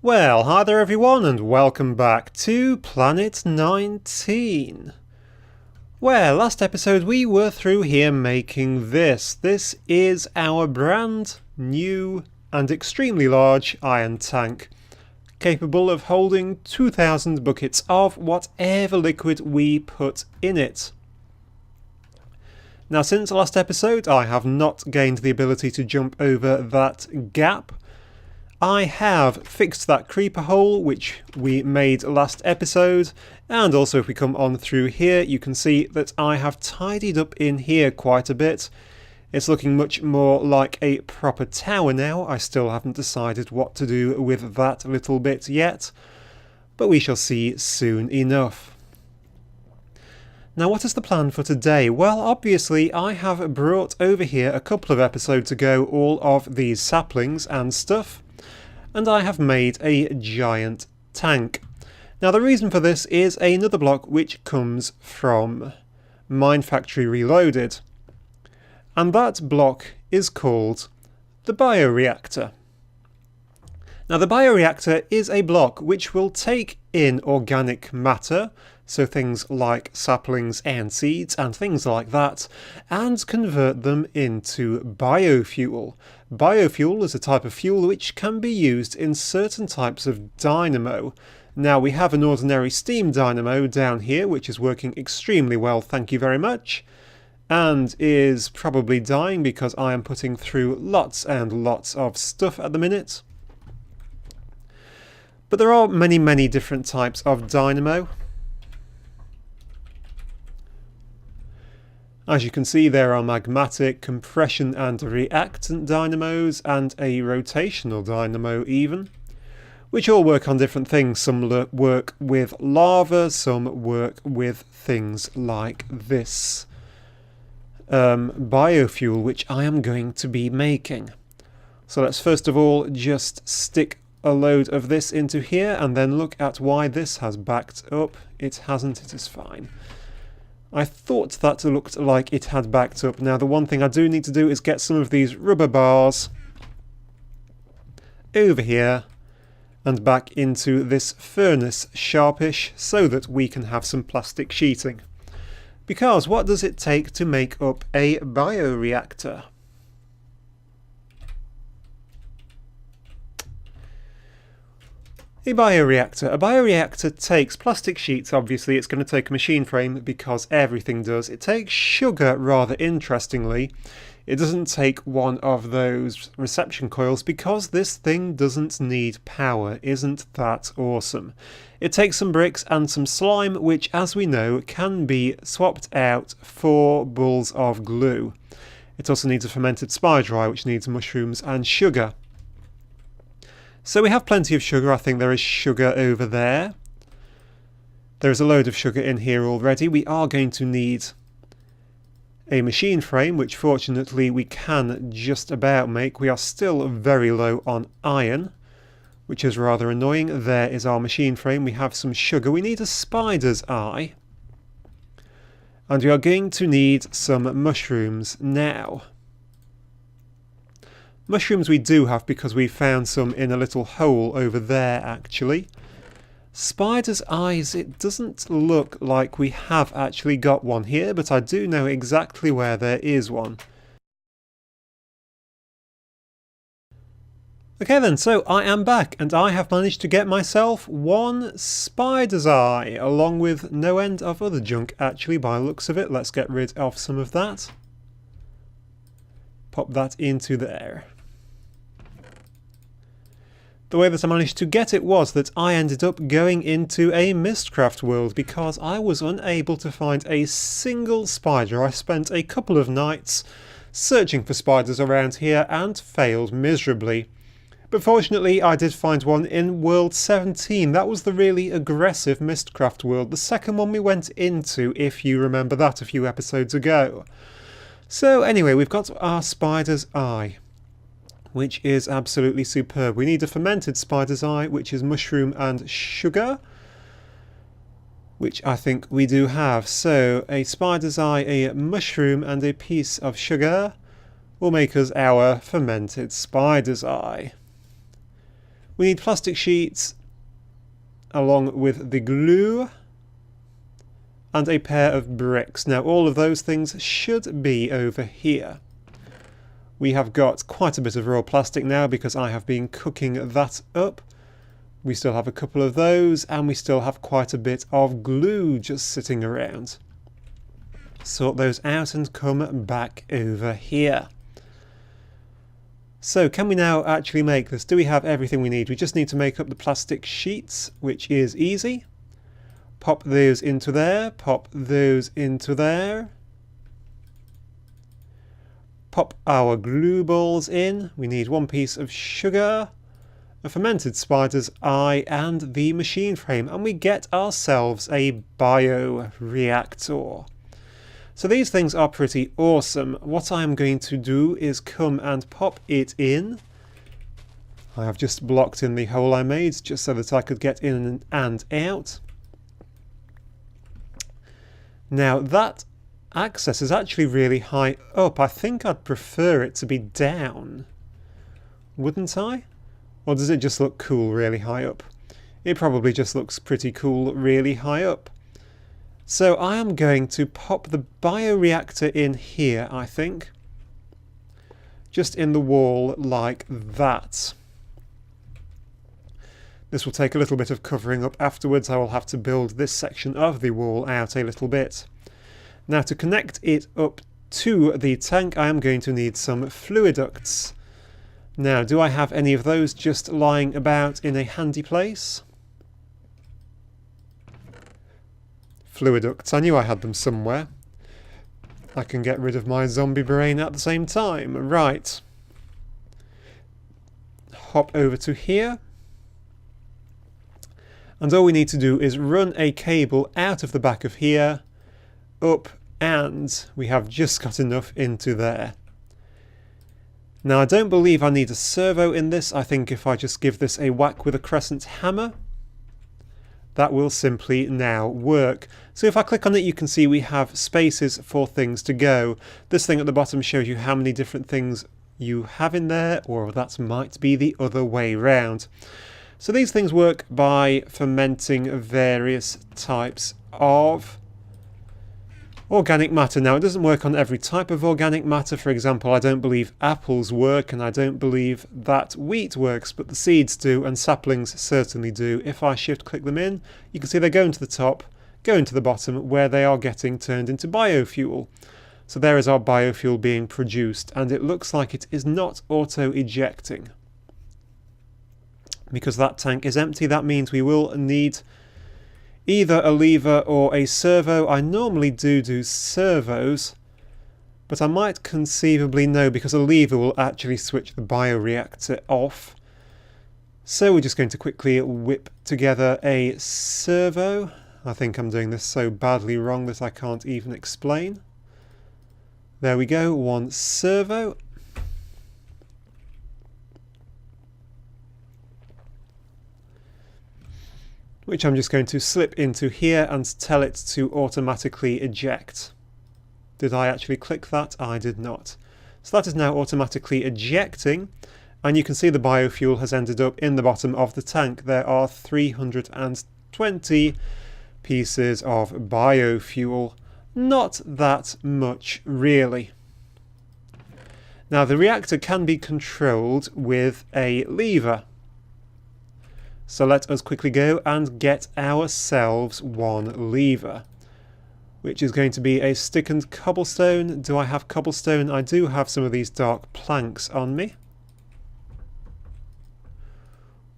Well, hi there everyone and welcome back to Planet 19. Well, last episode we were through here making this. This is our brand new and extremely large iron tank, capable of holding 2,000 buckets of whatever liquid we put in it. Now, since the last episode I have not gained the ability to jump over that gap. I have fixed that creeper hole which we made last episode, and also if we come on through here you can see that I have tidied up in here quite a bit. It's looking much more like a proper tower now. I still haven't decided what to do with that little bit yet, but we shall see soon enough. Now, what is the plan for today? Well, obviously I have brought over here a couple of episodes ago all of these saplings and stuff, and I have made a giant tank. Now, the reason for this is another block which comes from Minefactory Reloaded, and that block is called the bioreactor. Now, the bioreactor is a block which will take in organic matter, so things like saplings and seeds and things like that, and convert them into biofuel. Biofuel is a type of fuel which can be used in certain types of dynamo. Now, we have an ordinary steam dynamo down here which is working extremely well, thank you very much, and is probably dying because I am putting through lots and lots of stuff at the minute. But there are many different types of dynamo. As you can see, there are magmatic, compression and reactant dynamos, and a rotational dynamo even, which all work on different things. Some work with lava, some work with things like this biofuel, which I am going to be making. So let's first of all just stick a load of this into here and then look at why this has backed up. It hasn't, it is fine. I thought that looked like it had backed up. Now, the one thing I do need to do is get some of these rubber bars over here and back into this furnace sharpish so that we can have some plastic sheeting. Because what does it take to make up a bioreactor? A bioreactor takes plastic sheets. Obviously it's going to take a machine frame because everything does. It takes sugar, rather interestingly. It doesn't take one of those reception coils because this thing doesn't need power. Isn't that awesome? It takes some bricks and some slime, which, as we know, can be swapped out for balls of glue. It also needs a fermented spider eye, which needs mushrooms and sugar. So we have plenty of sugar. I think there is sugar over there. There is a load of sugar in here already. We are going to need a machine frame, which fortunately we can just about make. We are still very low on iron, which is rather annoying. There is our machine frame. We have some sugar. We need a spider's eye. And we are going to need some mushrooms now. Mushrooms we do have because we found some in a little hole over there actually. Spider's eyes, it doesn't look like we have actually got one here, but I do know exactly where there is one. Okay then, so I am back and I have managed to get myself one spider's eye, along with no end of other junk actually by the looks of it. Let's get rid of some of that. Pop that into there. The way that I managed to get it was that I ended up going into a Mistcraft world because I was unable to find a single spider. I spent a couple of nights searching for spiders around here and failed miserably. But fortunately I did find one in World 17. That was the really aggressive Mistcraft world, the second one we went into, if you remember that a few episodes ago. So anyway, we've got our spider's eye, which is absolutely superb. We need a fermented spider's eye, which is mushroom and sugar, which I think we do have. So a spider's eye, a mushroom and a piece of sugar will make us our fermented spider's eye. We need plastic sheets along with the glue and a pair of bricks. Now all of those things should be over here. We have got quite a bit of raw plastic now because I have been cooking that up. We still have a couple of those, and we still have quite a bit of glue just sitting around. Sort those out and come back over here. So can we now actually make this? Do we have everything we need? We just need to make up the plastic sheets, which is easy. Pop those into there, pop those into there. Pop our glue balls in. We need 1 piece of sugar, a fermented spider's eye, and the machine frame, and we get ourselves a bioreactor. So these things are pretty awesome. What I'm going to do is come and pop it in. I have just blocked in the hole I made just so that I could get in and out. Now that access is actually really high up. I think I'd prefer it to be down, wouldn't I? Or does it just look cool really high up? It probably just looks pretty cool really high up. So I am going to pop the bioreactor in here, I think. Just in the wall like that. This will take a little bit of covering up afterwards. I will have to build this section of the wall out a little bit. Now to connect it up to the tank, I am going to need some fluiducts. Now, do I have any of those just lying about in a handy place? Fluiducts, I knew I had them somewhere. I can get rid of my zombie brain at the same time. Right. Hop over to here. And all we need to do is run a cable out of the back of here, up, and we have just got enough into there. Now I don't believe I need a servo in this. I think if I just give this a whack with a crescent hammer, that will simply now work. So if I click on it, you can see we have spaces for things to go. This thing at the bottom shows you how many different things you have in there, or that might be the other way round. So these things work by fermenting various types of organic matter. Now it doesn't work on every type of organic matter. For example, I don't believe apples work, and I don't believe that wheat works, but the seeds do, and saplings certainly do. If I shift click them in, you can see they're going to the top, going to the bottom, where they are getting turned into biofuel. So there is our biofuel being produced, and it looks like it is not auto-ejecting. Because that tank is empty, that means we will need either a lever or a servo. I normally do servos, but I might conceivably no, because a lever will actually switch the bioreactor off. So we're just going to quickly whip together a servo. I think I'm doing this so badly wrong that I can't even explain. There we go, one servo. Which I'm just going to slip into here and tell it to automatically eject. Did I actually click that? I did not. So that is now automatically ejecting, and you can see the biofuel has ended up in the bottom of the tank. There are 320 pieces of biofuel. Not that much, really. Now the reactor can be controlled with a lever. So let us quickly go and get ourselves one lever, which is going to be a stick and cobblestone. Do I have cobblestone? I do have some of these dark planks on me,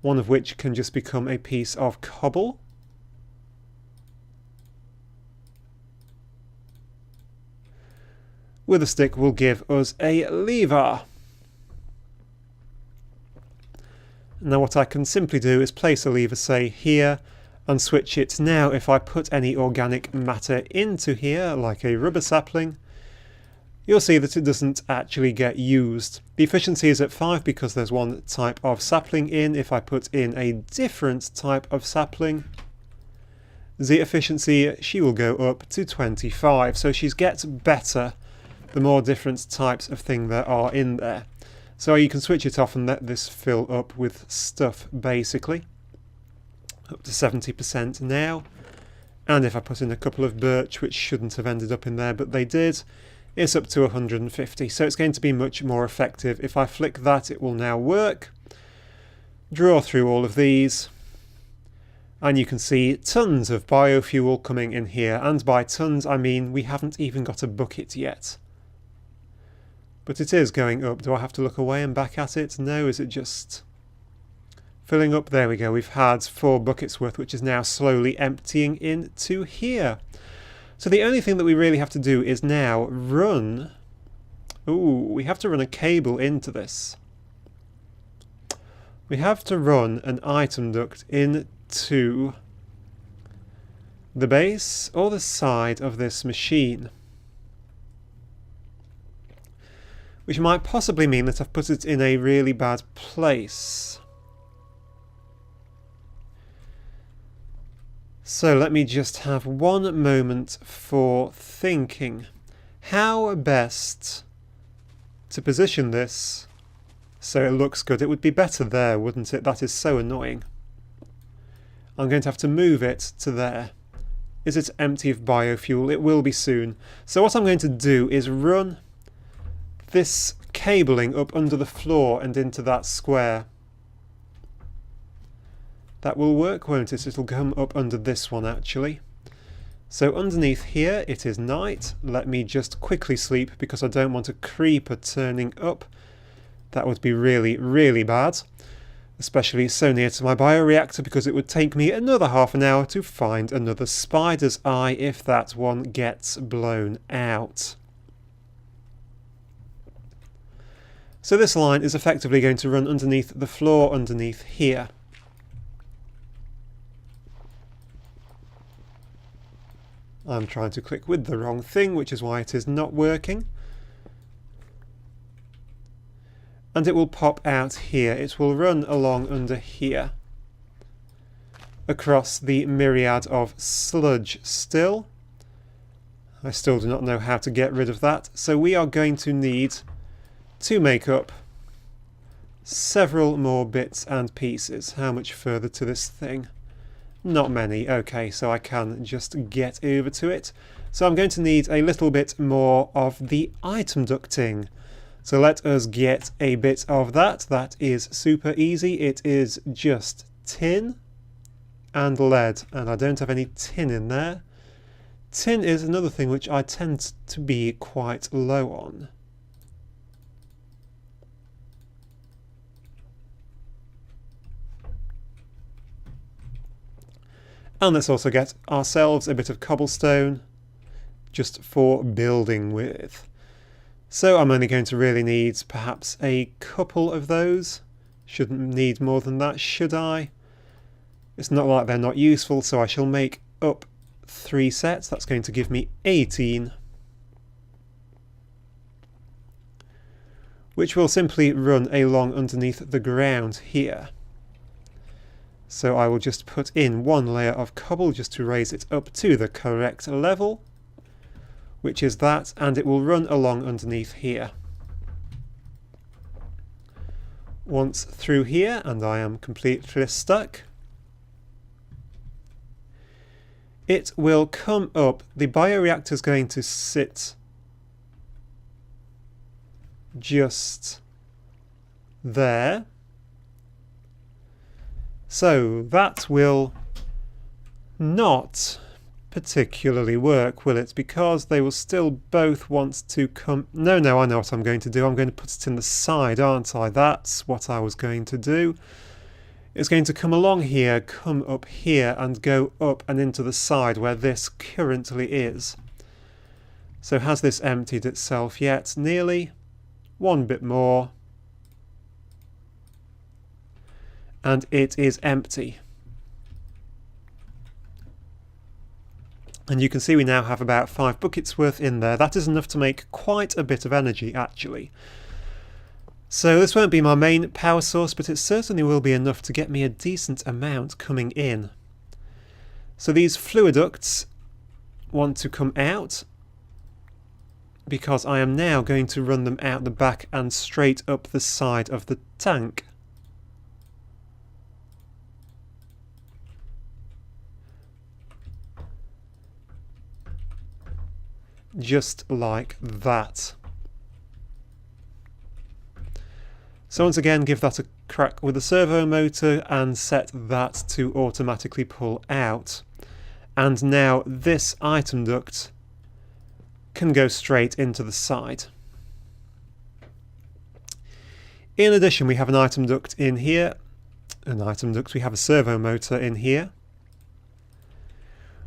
one of which can just become a piece of cobble. With a stick will give us a lever. Now what I can simply do is place a lever, say here, and switch it. Now if I put any organic matter into here, like a rubber sapling, you'll see that it doesn't actually get used. The efficiency is at 5 because there's one type of sapling in. If I put in a different type of sapling, the efficiency, she will go up to 25. So she gets better the more different types of thing there are in there. So you can switch it off and let this fill up with stuff, basically. Up to 70% now. And if I put in a couple of birch, which shouldn't have ended up in there, but they did, it's up to 150. So it's going to be much more effective. If I flick that, it will now work. Draw through all of these. And you can see tons of biofuel coming in here. And by tons, I mean we haven't even got a bucket yet. But it is going up. Do I have to look away and back at it? No, is it just filling up? There we go. We've had 4 buckets worth, which is now slowly emptying into here. So the only thing that we really have to do is now run... Ooh, we have to run a cable into this. We have to run an item duct into the base or the side of this machine. Which might possibly mean that I've put it in a really bad place. So let me just have one moment for thinking. How best to position this so it looks good? It would be better there, wouldn't it? That is so annoying. I'm going to have to move it to there. Is it empty of biofuel? It will be soon. So what I'm going to do is run this cabling up under the floor and into that square. That will work, won't it? It'll come up under this one, actually. So underneath here, it is night. Let me just quickly sleep because I don't want a creeper turning up. That would be really, really bad. Especially so near to my bioreactor, because it would take me another half an hour to find another spider's eye if that one gets blown out. So this line is effectively going to run underneath the floor underneath here. I'm trying to click with the wrong thing, which is why it is not working. And it will pop out here. It will run along under here. Across the myriad of sludge still. I still do not know how to get rid of that. So we are going to need to make up several more bits and pieces. How much further to this thing? Not many. Okay, so I can just get over to it. So I'm going to need a little bit more of the item ducting. So let us get a bit of that. That is super easy. It is just tin and lead, and I don't have any tin in there. Tin is another thing which I tend to be quite low on. And let's also get ourselves a bit of cobblestone just for building with. So I'm only going to really need perhaps a couple of those. Shouldn't need more than that, should I? It's not like they're not useful, so I shall make up 3 sets. That's going to give me 18. Which will simply run along underneath the ground here. So I will just put in 1 layer of cobble just to raise it up to the correct level, which is that, and it will run along underneath here. Once through here, and I am completely stuck, it will come up. The bioreactor is going to sit just there. So that will not particularly work, will it? Because they will still both want to come... No, I know what I'm going to do. I'm going to put it in the side, aren't I? That's what I was going to do. It's going to come along here, come up here, and go up and into the side where this currently is. So has this emptied itself yet? Nearly. 1 bit more. And it is empty. And you can see we now have about 5 buckets worth in there. That is enough to make quite a bit of energy, actually. So this won't be my main power source, but it certainly will be enough to get me a decent amount coming in. So these fluiducts want to come out. because I am now going to run them out the back and straight up the side of the tank. Just like that. So once again, give that a crack with a servo motor and set that to automatically pull out. And now this item duct can go straight into the side. In addition, we have an item duct in here. We have a servo motor in here,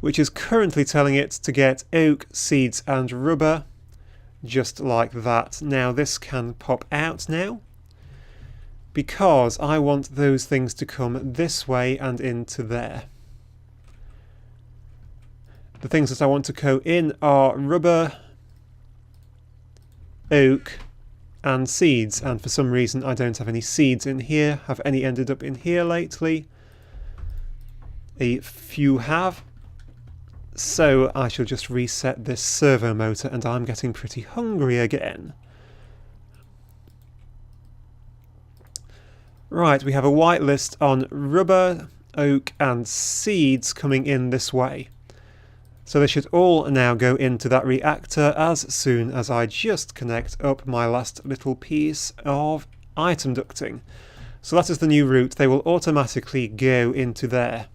which is currently telling it to get oak, seeds and rubber, just like that. Now this can pop out now, because I want those things to come this way and into there. The things that I want to go in are rubber, oak and seeds, and for some reason I don't have any seeds in here. Have any ended up in here lately? A few have. So I shall just reset this servo motor, and I'm getting pretty hungry again. Right, we have a white list on rubber, oak and seeds coming in this way. So they should all now go into that reactor as soon as I just connect up my last little piece of item ducting. So that is the new route. They will automatically go into there.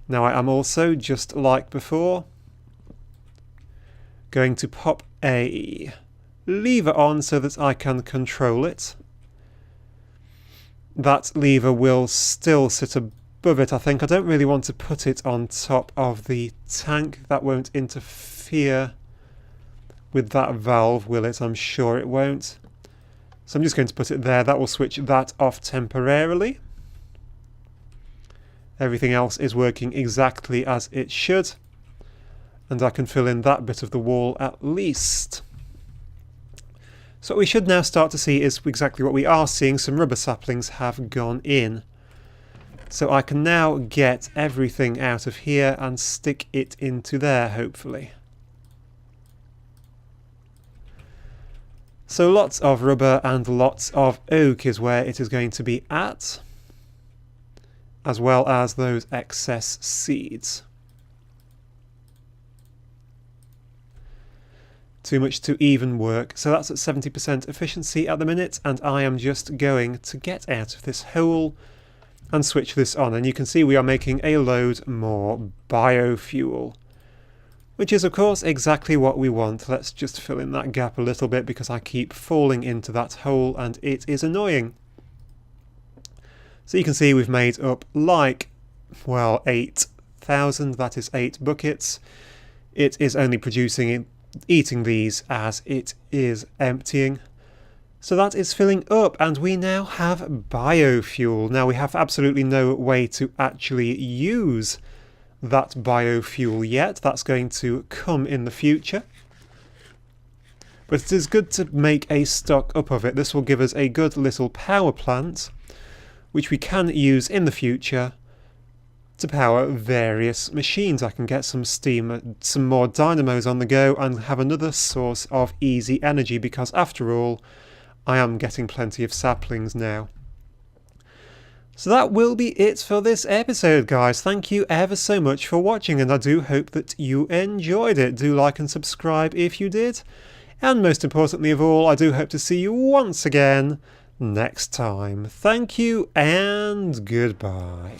Now I am also, just like before, going to pop a lever on so that I can control it. That lever will still sit above it, I think. I don't really want to put it on top of the tank. That won't interfere with that valve, will it? I'm sure it won't. So I'm just going to put it there. That will switch that off temporarily. Everything else is working exactly as it should, and I can fill in that bit of the wall at least. So what we should now start to see is exactly what we are seeing. Some rubber saplings have gone in. So I can now get everything out of here and stick it into there, hopefully. So lots of rubber and lots of oak is where it is going to be at, as well as those excess seeds. Too much to even work. So that's at 70% efficiency at the minute, and I am just going to get out of this hole and switch this on. And you can see we are making a load more biofuel, which is of course exactly what we want. Let's just fill in that gap a little bit because I keep falling into that hole and it is annoying. So you can see we've made up like, well, 8,000, that is 8 buckets. It is only producing, eating these as it is emptying. So that is filling up, and we now have biofuel. Now we have absolutely no way to actually use that biofuel yet. That's going to come in the future. But it is good to make a stock up of it. This will give us a good little power plant, which we can use in the future to power various machines. I can get some steam, some more dynamos on the go, and have another source of easy energy, because after all, I am getting plenty of saplings now. So that will be it for this episode, guys. Thank you ever so much for watching, and I do hope that you enjoyed it. Do like and subscribe if you did. And most importantly of all, I do hope to see you once again next time. Thank you and goodbye.